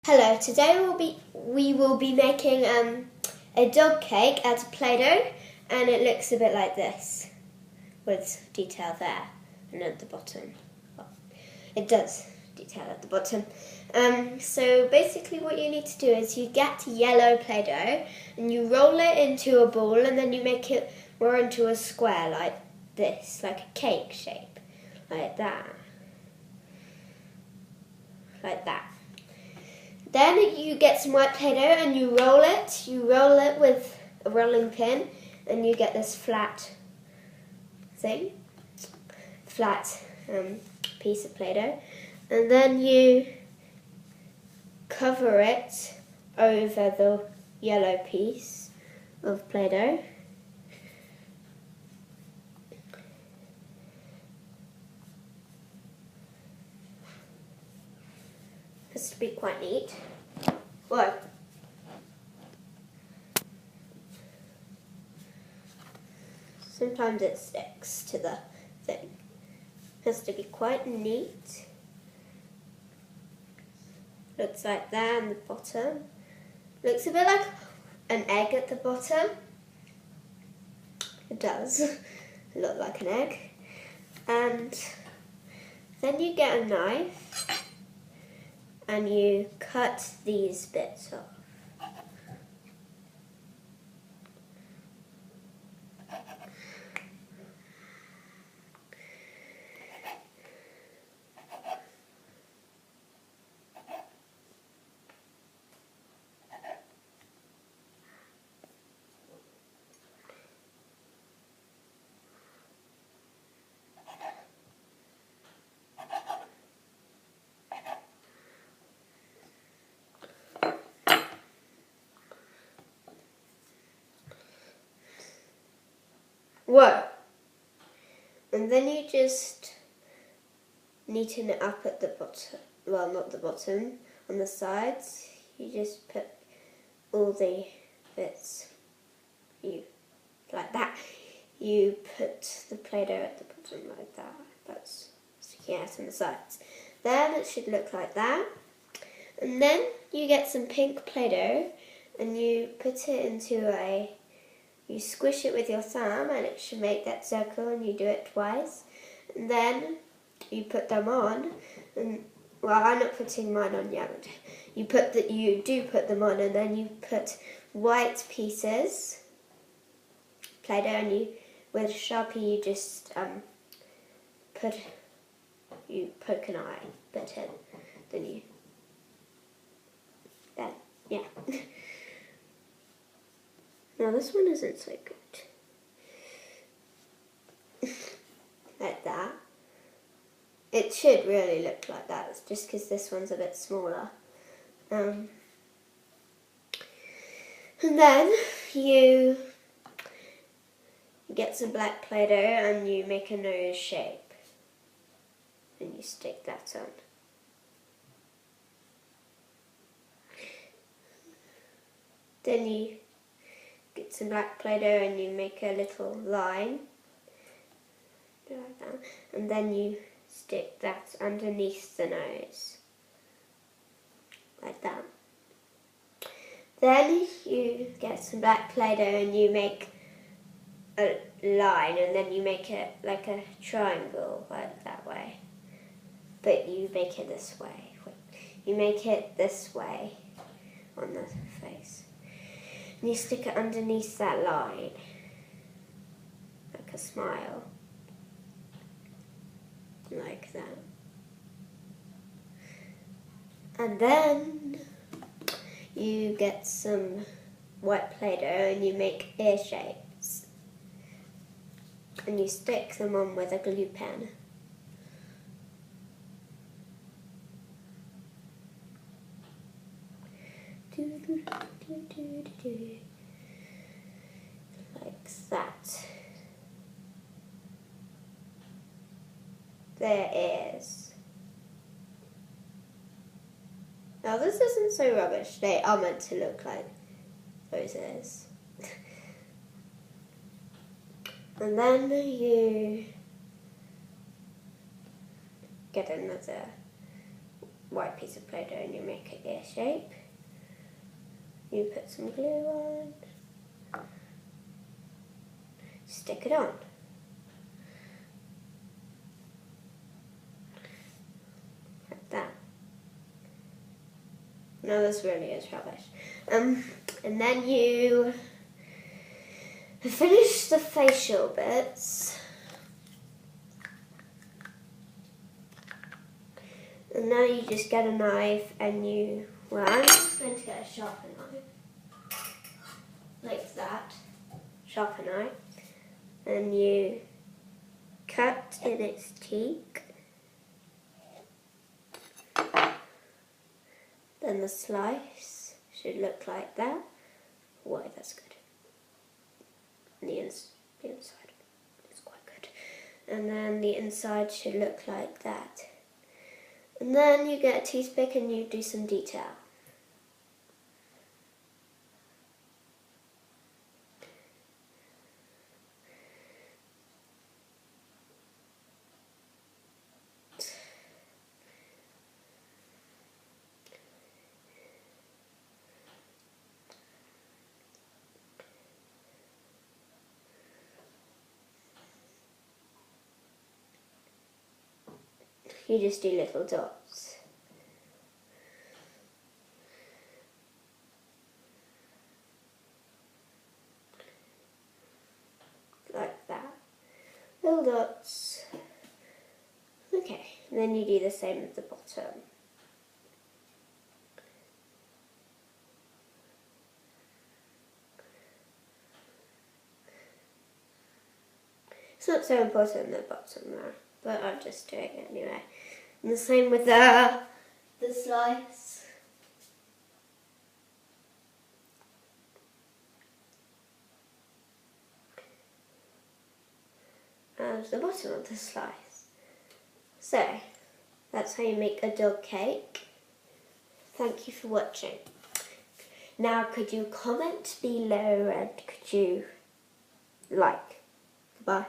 Hello, today we will be making a dog cake out of Play-Doh, and it looks a bit like this, with detail there and at the bottom. Well, it does detail at the bottom. So basically what you need to do is you get yellow Play-Doh and you roll it into a ball, and then you make it more into a square like this, like a cake shape, like that. Like that. Then you get some white Play-Doh and you roll it. You roll it with a rolling pin, and you get this flat thing, flat piece of Play-Doh. And then you cover it over the yellow piece of Play-Doh. This would be quite neat. Whoa. Sometimes it sticks to the thing. Has to be quite neat. Looks like that on the bottom. Looks a bit like an egg at the bottom. It does look like an egg. And then you get a knife and you cut these bits off. Whoa! And then you just neaten it up at the bottom. Well, not the bottom, on the sides. You just put all the bits, like that. You put the Play-Doh at the bottom like that. That's sticking out on the sides. Then it should look like that. And then you get some pink Play-Doh and you put it into you squish it with your thumb and it should make that circle, and you do it twice. And then you put them on, and well, I'm not putting mine on yet. You do put them on, and then you put white pieces, Play-Doh, and with Sharpie you just poke an eye bit in, then yeah. Now this one isn't so good. Like that. It should really look like that, it's just because this one's a bit smaller. And then you get some black Play-Doh and you make a nose shape. And you stick that on. Then you get some black Play-Doh and you make a little line, like that, and then you stick that underneath the nose, like that. Then you get some black Play-Doh and you make a line, and then you make it like a triangle, like that way. But you make it this way. You make it this way on the face. And you stick it underneath that line, like a smile, like that. And then you get some white Play-Doh and you make ear shapes. And you stick them on with a glue pen. Like that. There it is. Now this isn't so rubbish. They are meant to look like those ears. And then you get another white piece of Play-Doh and you make an ear shape. You put some glue on, stick it on. Like that. No, this really is rubbish. And then you finish the facial bits. And now you just get a knife and you, well, I'm just going to get a sharper knife. Like that. Sharper knife. And you cut in its cheek. Then the slice should look like that. Whoa, that's good. And the inside is quite good. And then the inside should look like that. And then you get a toothpick and you do some detail. You just do little dots. Like that. Little dots. Okay, and then you do the same at the bottom. It's not so important at the bottom now, but I'm just doing it anyway. And the same with the slice. And the bottom of the slice. So, that's how you make a dog cake. Thank you for watching. Now could you comment below and could you like? Goodbye.